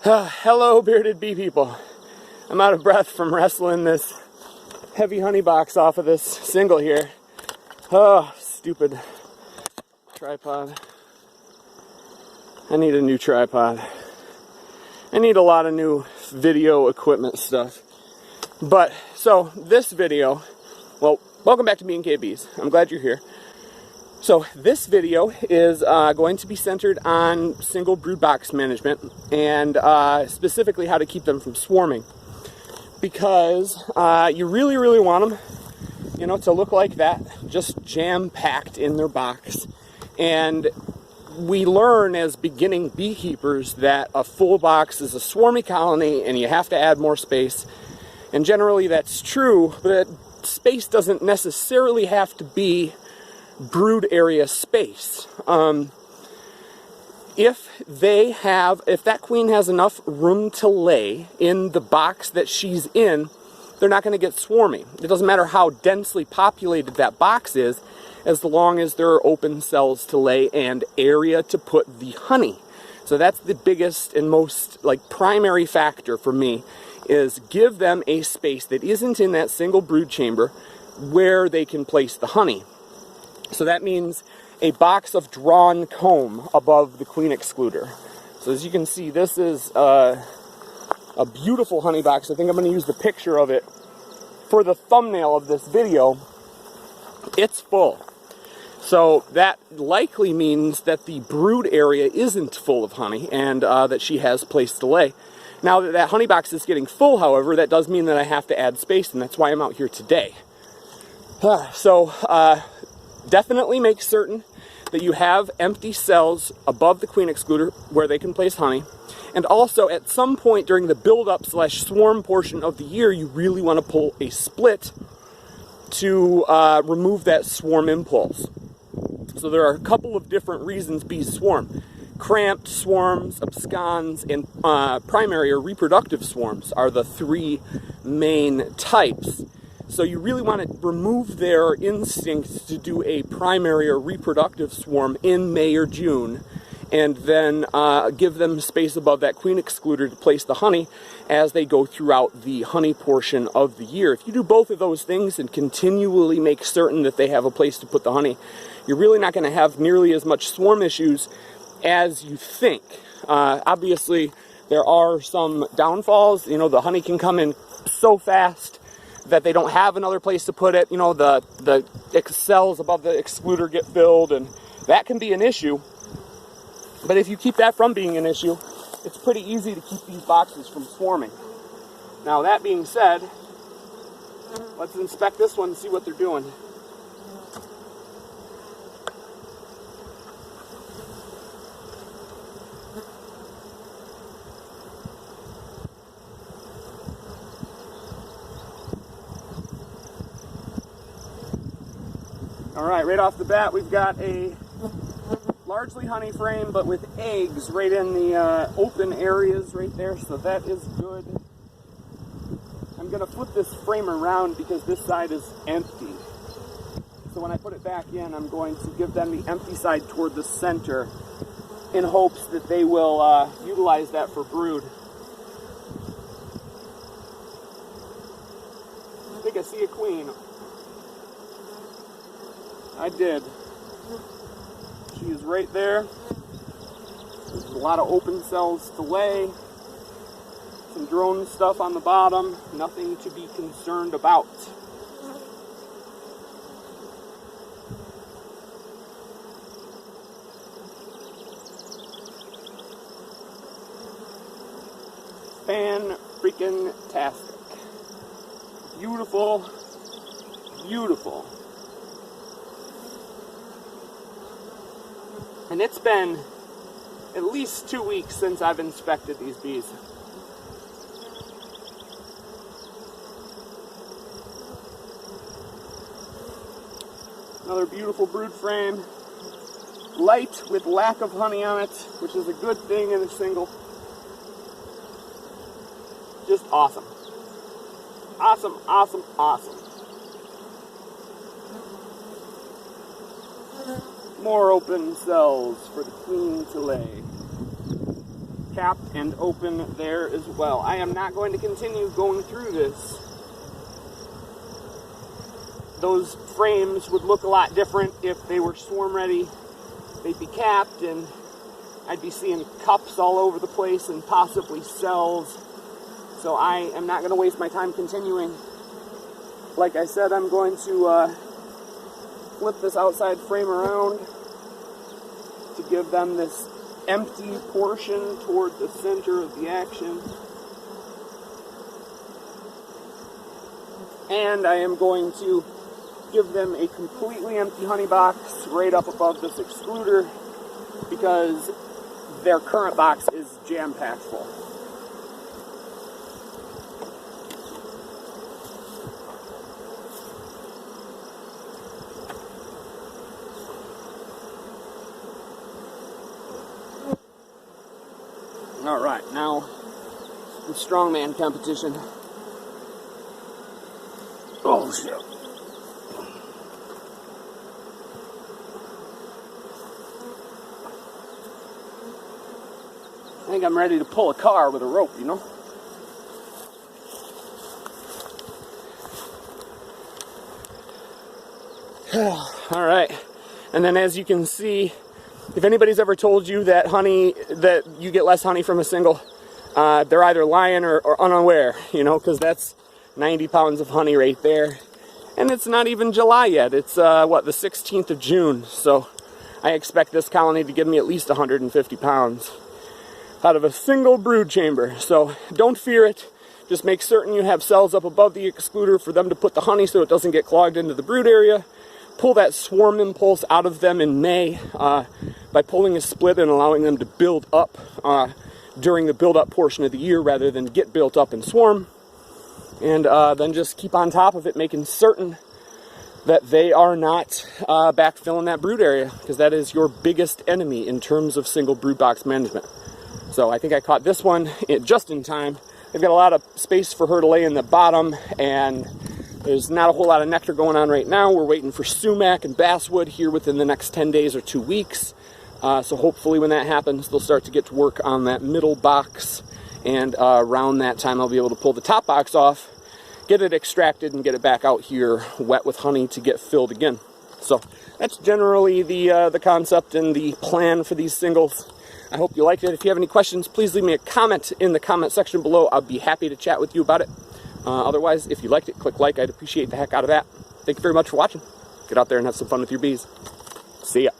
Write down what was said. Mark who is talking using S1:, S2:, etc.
S1: Hello, bearded bee people. I'm out of breath from wrestling this heavy honey box off of this single here. Oh, stupid tripod. I need a new tripod. I need a lot of new video equipment stuff. But, so, this video, well, welcome back to B&K Bees. I'm glad you're here. So this video is going to be centered on single brood box management and specifically how to keep them from swarming, because you really want them, you know, to look like that, just jam-packed in their box. And we learn as beginning beekeepers that a full box is a swarmy colony and you have to add more space. And generally that's true, but space doesn't necessarily have to be brood area space. If that queen has enough room to lay in the box that she's in, they're not going to get swarmy. It doesn't matter how densely populated that box is, as long as there are open cells to lay and area to put the honey. So that's the biggest and most primary factor for me, is give them a space that isn't in that single brood chamber where they can place the honey. So that means a box of drawn comb above the queen excluder. So as you can see, this is a beautiful honey box. I think I'm going to use the picture of it for the thumbnail of this video. It's full. So that likely means that the brood area isn't full of honey and that she has place to lay. Now that that honey box is getting full, however, that does mean that I have to add space, and that's why I'm out here today. Definitely make certain that you have empty cells above the queen excluder where they can place honey. And also, at some point during the build-up / swarm portion of the year, you really want to pull a split to remove that swarm impulse. So there are a couple of different reasons bees swarm. Cramped swarms, absconds, and primary or reproductive swarms are the three main types. So you really want to remove their instincts to do a primary or reproductive swarm in May or June, and then give them space above that queen excluder to place the honey as they go throughout the honey portion of the year. If you do both of those things and continually make certain that they have a place to put the honey, you're really not going to have nearly as much swarm issues as you think. Obviously, there are some downfalls. You know, the honey can come in so fast that they don't have another place to put it. You know, the cells above the excluder get filled, and that can be an issue. But if you keep that from being an issue, it's pretty easy to keep these boxes from swarming. Now, that being said, let's inspect this one and see what they're doing. Alright, right off the bat, we've got a largely honey frame, but with eggs right in the open areas right there, so that is good. I'm going to flip this frame around because this side is empty. So when I put it back in, I'm going to give them the empty side toward the center in hopes that they will utilize that for brood. I think I see a queen. I did. She is right there. There's a lot of open cells to lay. Some drone stuff on the bottom. Nothing to be concerned about. Fan-freaking-tastic. Beautiful. Beautiful. And it's been at least 2 weeks since I've inspected these bees. Another beautiful brood frame. Light with lack of honey on it, which is a good thing in a single. Just awesome. Awesome, awesome, awesome. More open cells for the queen to lay. capped and open there as well. I am not going to continue going through this. Those frames would look a lot different if they were swarm ready. They'd be capped and I'd be seeing cups all over the place and possibly cells. So I am not going to waste my time continuing. Like I said, I'm going to flip this outside frame around to give them this empty portion toward the center of the action. And I am going to give them a completely empty honey box right up above this excluder because their current box is jam-packed full. All right, now the strongman competition. Oh shit. I think I'm ready to pull a car with a rope, you know? All right, and then as you can see, if anybody's ever told you that that you get less honey from a single, they're either lying or unaware, you know, because that's 90 pounds of honey right there. And it's not even July yet. It's, what, the 16th of June. So I expect this colony to give me at least 150 pounds out of a single brood chamber. So don't fear it. Just make certain you have cells up above the excluder for them to put the honey so it doesn't get clogged into the brood area. Pull that swarm impulse out of them in May by pulling a split and allowing them to build up during the build-up portion of the year rather than get built up and swarm. And then just keep on top of it, making certain that they are not backfilling that brood area, because that is your biggest enemy in terms of single brood box management. So I think I caught this one just in time. They've got a lot of space for her to lay in the bottom, and there's not a whole lot of nectar going on right now. We're waiting for sumac and basswood here within the next 10 days or 2 weeks. So hopefully when that happens, they'll start to get to work on that middle box. And around that time, I'll be able to pull the top box off, get it extracted, and get it back out here wet with honey to get filled again. So that's generally the concept and the plan for these singles. I hope you liked it. If you have any questions, please leave me a comment in the comment section below. I'll be happy to chat with you about it. Otherwise, if you liked it, click like. I'd appreciate the heck out of that. Thank you very much for watching. Get out there and have some fun with your bees. See ya.